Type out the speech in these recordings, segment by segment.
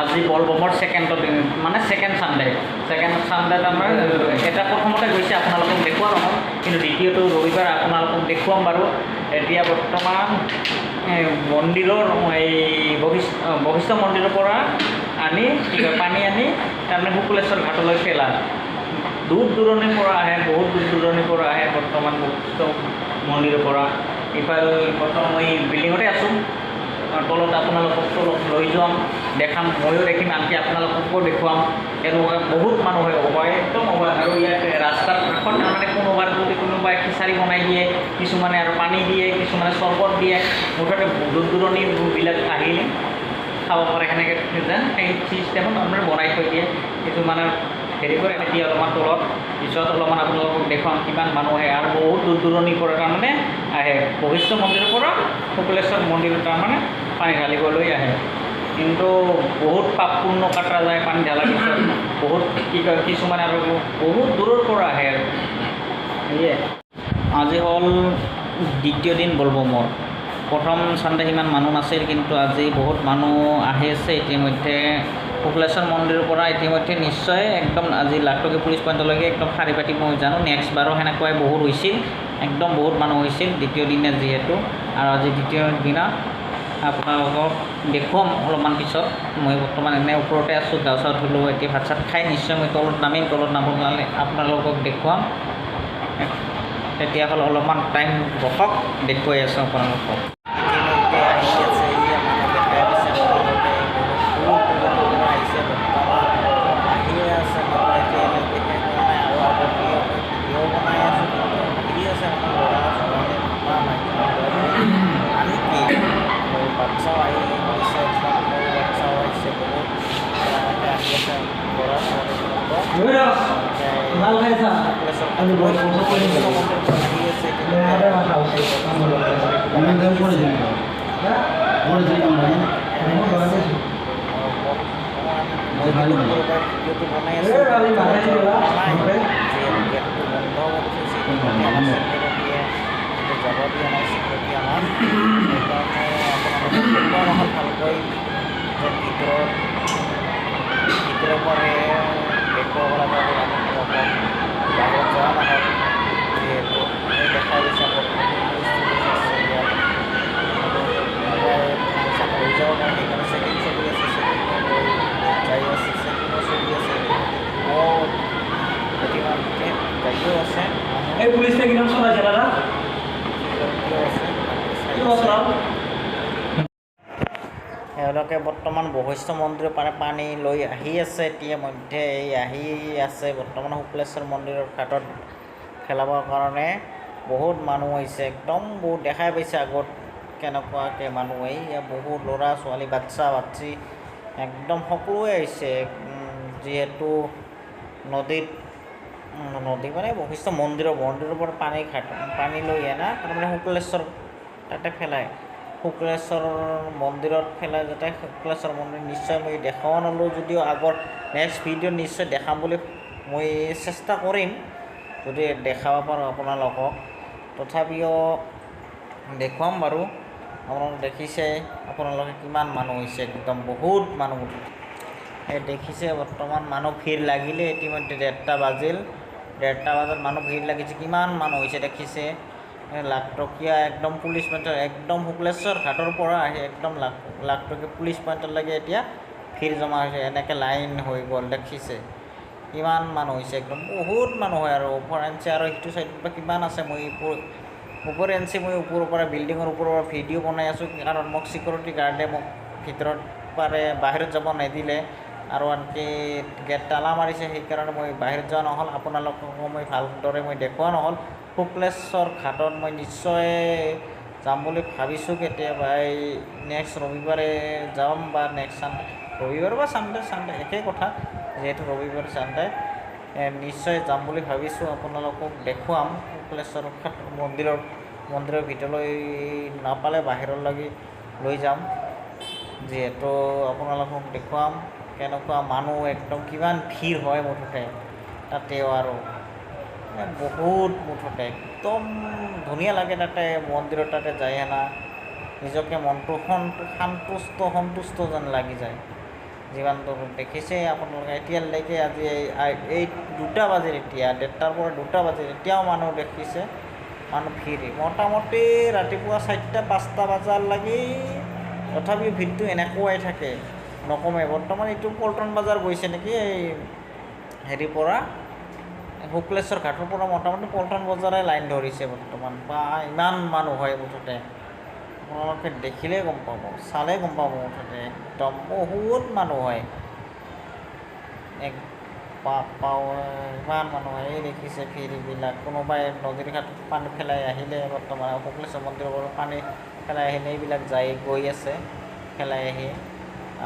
আজি বলবমৰ ছেকেণ্ড মানে second Sunday আমাৰ এটা প্ৰথমতে গৈছে আপোনালোকক দেখুওৱা নহ'ল, কিন্তু দ্বিতীয়টো ৰবিবাৰ আপোনালোকক দেখুৱাম বাৰু। এতিয়া বৰ্তমান মন্দিৰৰ এই বশিষ্ঠ মন্দিৰৰ পৰা আনি পানী আনি তাৰমানে শুক্লেশ্বৰ ঘাটলৈ পেলা। দূৰ দূৰণিৰ পৰা আহে, বহুত দূৰ দূৰণিৰ পৰা আহে বৰ্তমান বশিষ্ঠ মন্দিৰৰ পৰা। ইফাল বৰ্তমান মই বিল্ডিঙতে আছোঁ, তলত আপোনালোকক তলত লৈ যাম, দেখাম, ময়ো দেখিম, আনকি আপোনালোককো দেখুৱাম। এনেকুৱা বহুত মানুহে একদম আৰু ইয়াত ৰাস্তাৰ কাষত তাৰমানে কোনোবাই খিচাৰি বনাই দিয়ে, কিছুমানে আৰু পানী দিয়ে, কিছুমানে চৰ্বত দিয়ে। মুঠতে দূৰ দূৰণিবিলাক আহিলে খাব পাৰে সেনেকৈ যেন সেই চিষ্টেমত আপোনাৰ বনাই থৈ দিয়ে। কিছুমানে হেৰি কৰে এতিয়া অলপমান তলত, পিছত অলপমান আপোনালোকক দেখুৱাম কিমান মানুহ আহে। আৰু বহুত দূৰ দূৰণিৰ পৰা তাৰমানে আহে, বশিষ্ঠ মন্দিৰৰ পৰা শুক্লেশ্বৰ মন্দিৰত তাৰমানে পানী ঢালিবলৈ আহে। কিন্তু বহুত পাপ পুণ্য কাটা যায় পানী ঢালাৰ পিছত, বহুত কিছুমানে আৰু বহুত দূৰৰ পৰা আহে আৰু সেয়ে। আজি হ'ল দ্বিতীয় দিন বলবমৰ। প্ৰথম ছানডে সিমান মানুহ নাছিল, কিন্তু আজি বহুত মানুহ আহি আছে ইতিমধ্যে। শুক্লেশ্বৰ মন্দিৰৰ পৰা ইতিমধ্যে নিশ্চয় একদম আজি লাখটকী পুলিচ পইণ্টলৈকে একদম শাৰী পাতি মই জানো। নেক্সট বাৰো সেনেকুৱাই বহুত হৈছিল, একদম বহুত মানুহ হৈছিল দ্বিতীয় দিনা যিহেতু। আৰু আজি দ্বিতীয় দিনা আপোনালোকক দেখুৱাম অলপমান পিছত। মই বৰ্তমান এনে ওপৰতে আছোঁ, গা চা ধুলোঁ, এতিয়া ভাত চাত খাই নিশ্চয় মই তলত নামিম। তলত নামিলে আপোনালোকক দেখুৱাম। তেতিয়াহ'লে অলপমান টাইম বহক, দেখুৱাই আছোঁ আপোনালোকক। এই পুলিচে কিমান চলাইছে দাদা? এওঁলোকে বৰ্তমান বশিষ্ঠ মন্দিৰৰ পৰা পানী লৈ আহি আছে। ইতিমধ্যে আহি আছে বৰ্তমান শুক্লেশ্বৰ মন্দিৰৰ ঘাটত পেলাবৰ কাৰণে বহুত মানুহ হৈছে, একদম বহুত দেখাই পাইছে আগত কেনেকুৱাকৈ মানুহ বহুত ল'ৰা ছোৱালী বাচ্চা বাচ্চি একদম সকলোৱে আহিছে। যিহেতু নদী মানে বশিষ্ঠ মন্দিৰৰ পৰা পানী লৈ আনা তাৰমানে শুক্লেশ্বৰ তাতে পেলায়। শুক্লেশ্বৰ মন্দিৰত পেলাই যাতে শুক্লেশ্বৰ মন্দিৰ নিশ্চয় মই দেখাব নোৱাৰোঁ, যদিও আগত নেক্সট ভিডিঅ'ত নিশ্চয় দেখাম বুলি মই চেষ্টা কৰিম, যদি দেখাব পাৰোঁ আপোনালোকক। তথাপিও দেখুৱাম বাৰু। আপোনালোকে দেখিছে আপোনালোকে কিমান মানুহ হৈছে, একদম বহুত মানুহ দেখিছে। বৰ্তমান মানুহ ভিৰ লাগিলে, ইতিমধ্যে 1:30 বাজিল। 1:30 বজাত মানুহ ভিৰ লাগিছে, কিমান মানুহ হৈছে দেখিছে। লাখটকীয়া একদম পুলিচ পইণ্ট, একদম শুক্লেশ্বৰ ঘাটৰ পৰা আহি একদম লাখটকীয়া পুলিচ পইণ্টলৈকে এতিয়া ভিৰ জমা হৈছে। এনেকৈ লাইন হৈ গ'ল, দেখিছে কিমান মানুহ হৈছে, একদম বহুত মানুহ হয়। আৰু ওপৰ এঞ্চি আৰু সিটো চাইডত বা কিমান আছে, মই ওপৰ এঞ্চি মই ওপৰৰ পৰা বিল্ডিঙৰ ওপৰৰ পৰা ভিডিঅ' বনাই আছোঁ, কাৰণ মোক ছিকিউৰিটি গাৰ্ডে মোক ভিতৰত বাহিৰত যাব নিদিলে। আৰু আনকি গেট তালা মাৰিছে, সেইকাৰণে মই বাহিৰত যোৱা নহ'ল। আপোনালোককো মই ভালদৰে দেখুওৱা নহ'ল। শুক্লেশ্বৰ ঘাটত মই নিশ্চয় যাম বুলি ভাবিছোঁ কেতিয়াবা। এই নেক্সট ৰবিবাৰে যাম বা নেক্সট ছানডে, ৰবিবাৰ বা ছানডে একেই কথা, যিহেতু ৰবিবাৰ ছানডে নিশ্চয় যাম বুলি ভাবিছোঁ। আপোনালোকক দেখুৱাম শুক্লেশ্বৰ মন্দিৰৰ ভিতৰলৈ নাপালে বাহিৰলৈকে লৈ যাম, যিহেতু আপোনালোকক দেখুৱাম কেনেকুৱা মানুহ, একদম কিমান ভিৰ হয় মুঠতে তাতেও। আৰু বহুত মুঠতে একদম ধুনীয়া লাগে তাতে মন্দিৰত, তাতে যায় নিজকে মনটো সন্তুষ্ট যেন লাগি যায়। যিমান দূৰ দেখিছে আপোনালোকে এতিয়ালৈকে আজি এই 2টা বাজিল, এতিয়া 1:30টাৰ পৰা 2টা বাজিল, এতিয়াও মানুহ দেখিছে, মানুহ ভিৰ মোটামুটি ৰাতিপুৱা 4টা-5টা বজাৰ লাগি তথাপিও ভিৰটো এনেকুৱাই থাকে, নকমে। বৰ্তমান এইটো পল্টন বজাৰ গৈছে নেকি, এই হেৰিৰ পৰা শুক্লেশ্বৰ ঘাটৰ পৰা মোটামুটি পল্টন বজাৰে লাইন ধৰিছে বৰ্তমান। বা ইমান মানুহ হয় মুঠতে, আপোনালোকে দেখিলেই গম পাব, চালেই গম পাব মুঠতে, একদম বহুত মানুহ হয়। ইমান মানুহ হয়, এই দেখিছে ফেৰীবিলাক, কোনোবাই নদীৰ ঘাটত পানী পেলাই আহিলে, বৰ্তমান শুক্লেশ্বৰ মন্দিৰৰ পৰা পানী পেলাই আহিলে, এইবিলাক যাই গৈ আছে পেলাই আহি,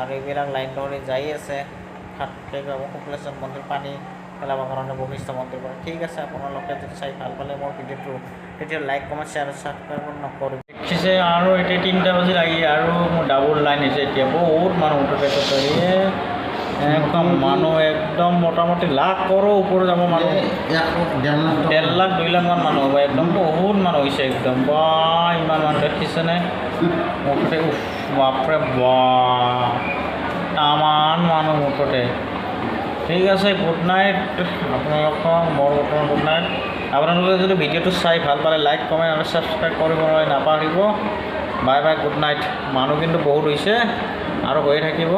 আৰু এইবিলাক লাইন ধৰি যাই আছে ঘাট শুক্লেশ্বৰ মন্দিৰ পানী পেলাবৰ কাৰণে বশিষ্ঠ মন্দিৰ পৰা। ঠিক আছে, আপোনালোকে যদি চাই ভাল পালে মোৰ ভিডিঅ'টো, তেতিয়া লাইক, কমেণ্ট, শ্বেয়াৰ, ছাবস্ক্ৰাইব নকৰিব। দেখিছে আৰু এতিয়া 3টা বাজি লাগি আৰু মোৰ ডাবল লাইন হৈছে, এতিয়া বহুত মানুহ উঠে একদম মানুহ একদম মোটামুটি লাখৰো ওপৰত যাব মানুহ, 1.5 লাখ 2 লাখ মান মানুহ হ'ব, একদম বহুত মানুহ হৈছে একদম। বা ইমান মানুহ দেখিছেনে মুঠতে, বাপৰে বা তামান মানুহ মুঠতে। ঠিক আছে, গুড নাইট আপোনালোকক, মোৰ বৰ্তমান গুড নাইট। আপোনালোকে যদি ভিডিঅ'টো চাই ভাল পালে লাইক, কমেণ্ট আৰু ছাবস্ক্ৰাইব কৰিবলৈ নাপাহৰিব। Bye bye, good night. মানুহ কিন্তু বহুত হৈছে আৰু হৈয়ে থাকিব।